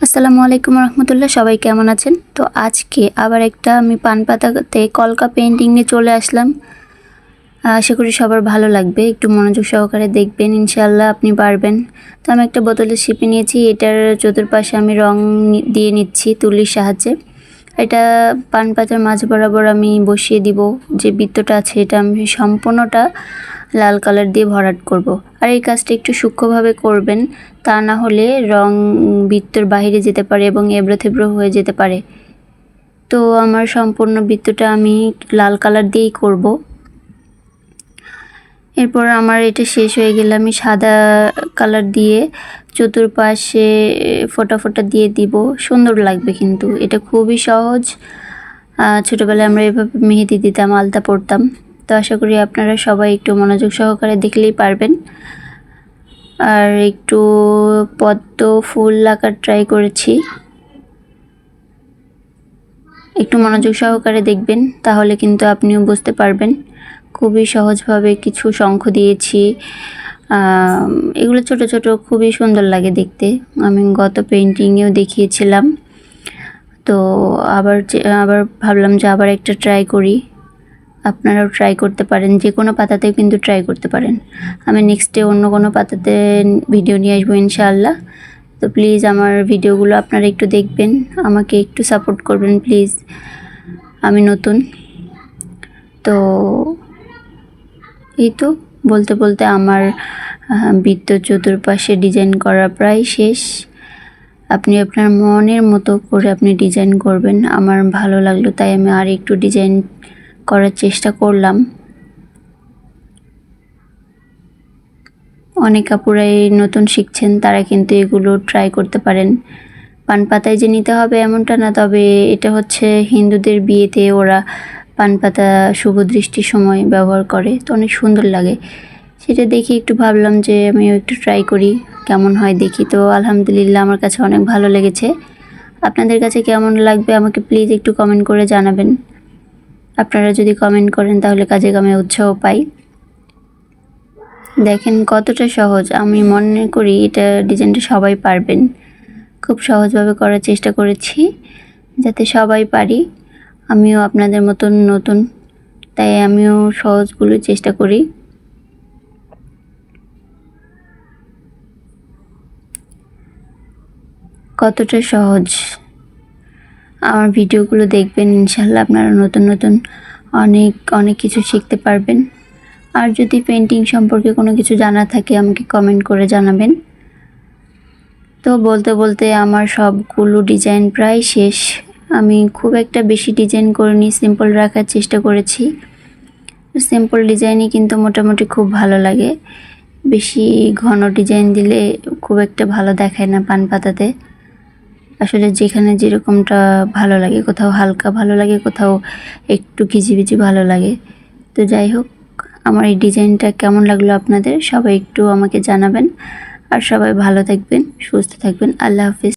আসসালামু আলাইকুম রহমতুল্লাহ। সবাই কেমন আছেন? তো আজকে আবার একটা আমি পান পাতাতে কলকা পেন্টিং নিয়ে চলে আসলাম। আশা করি সবার ভালো লাগবে। একটু মনোযোগ সহকারে দেখবেন, ইনশাআল্লাহ আপনি পারবেন। তো আমি একটা বোতলের শিপি নিয়েছি, এটার চতুর্পাশে আমি রং দিয়ে নিচ্ছি তুলির সাহায্যে। এটা পান পাতার মাঝ বরাবর আমি বসিয়ে দিব। যে বৃত্তটা আছে এটা আমি সম্পূর্ণটা লাল কালার দিয়ে ভরাট করব। আর এই কাজটা একটু সূক্ষ্মভাবে করবেন, তা না হলে রং বৃত্তর বাইরে যেতে পারে এবং এবড়ো থেবড়ো হয়ে যেতে পারে। তো আমার সম্পূর্ণ বৃত্তটা আমি লাল কালার দিয়েই করব। এরপর আমার এটা শেষ হয়ে গেলে আমি সাদা কালার দিয়ে চতুর্পাশে ফোঁটা ফোঁটা দিয়ে দিব। সুন্দর লাগবে, কিন্তু এটা খুবই সহজ। ছোটোবেলায় আমরা এভাবে মেহেদি দিতাম, আলতা পরতাম। তো আশা করি আপনারা সবাই একটু মনোযোগ সহকারে দেখলেই পারবেন। আর একটু পদ্ম ফুল আঁকার ট্রাই করেছি, একটু মনোযোগ সহকারে দেখবেন, তাহলে কিন্তু আপনিও বুঝতে পারবেন। খুবই সহজভাবে কিছু শঙ্খ দিয়েছি। এগুলো ছোট ছোট খুবই সুন্দর লাগে দেখতে। আমি গত পেন্টিংয়েও দেখিয়েছিলাম। তো আবার ভাবলাম যে আবার একটা ট্রাই করি। আপনারাও ট্রাই করতে পারেন, যে কোনো পাতাতেও কিন্তু ট্রাই করতে পারেন। আমি নেক্সটে অন্য কোনো পাতাতে ভিডিও নিয়ে আসবো ইনশাআল্লাহ। তো প্লিজ আমার ভিডিওগুলো আপনারা একটু দেখবেন, আমাকে একটু সাপোর্ট করবেন প্লিজ। আমি নতুন তো। এই তো বলতে বলতে আমার বৃত্ত চতুর্পাশে ডিজাইন করা প্রায় শেষ। আপনি আপনার মনের মতো করে আপনি ডিজাইন করবেন। আমার ভালো লাগলো তাই আমি আর একটু ডিজাইন করার চেষ্টা করলাম। অনেক আপুরাই নতুন শিখছেন, তারা কিন্তু এগুলো ট্রাই করতে পারেন। পান পাতায় যে নিতে হবে এমনটা না, তবে এটা হচ্ছে হিন্দুদের বিয়েতে ওরা পান পাতা শুভ দৃষ্টির সময় ব্যবহার করে, তো অনেক সুন্দর লাগে। সেটা দেখি একটু ভাবলাম যে আমিও একটু ট্রাই করি, কেমন হয় দেখি। তো আলহামদুলিল্লাহ আমার কাছে অনেক ভালো লেগেছে। আপনাদের কাছে কেমন লাগবে আমাকে প্লিজ একটু কমেন্ট করে জানাবেন। আপনারা যদি কমেন্ট করেন তাহলে কাজে কামে উৎসাহ পাই। দেখেন কতটা সহজ। আমি মনে করি এটা ডিজাইনটা সবাই পারবেন। খুব সহজভাবে করার চেষ্টা করেছি যাতে সবাই পারি। আমিও আপনাদের মতন নতুন, তাই আমিও সহজগুলো চেষ্টা করি। কতটা সহজ। আমার ভিডিওগুলো দেখবেন, ইনশাআল্লাহ আপনারা নতুন নতুন অনেক অনেক কিছু শিখতে পারবেন। আর যদি পেন্টিং সম্পর্কে কোনো কিছু জানা থাকে আমাকে কমেন্ট করে জানাবেন। তো বলতে বলতে আমার সবগুলো ডিজাইন প্রায় শেষ। আমি খুব একটা বেশি ডিজাইন করিনি, সিম্পল রাখার চেষ্টা করেছি। সিম্পল ডিজাইনই কিন্তু মোটামুটি খুব ভালো লাগে। বেশি ঘন ডিজাইন দিলে খুব একটা ভালো দেখায় না পান পাতাতে। আসলে যেখানে যেরকমটা ভালো লাগে, কোথাও হালকা ভালো লাগে, কোথাও একটু ঘিজিবিজি ভালো লাগে। তো যাই হোক, আমার এই ডিজাইনটা কেমন লাগলো আপনাদের সবাই একটু আমাকে জানাবেন। আর সবাই ভালো থাকবেন, সুস্থ থাকবেন। আল্লাহ হাফিজ।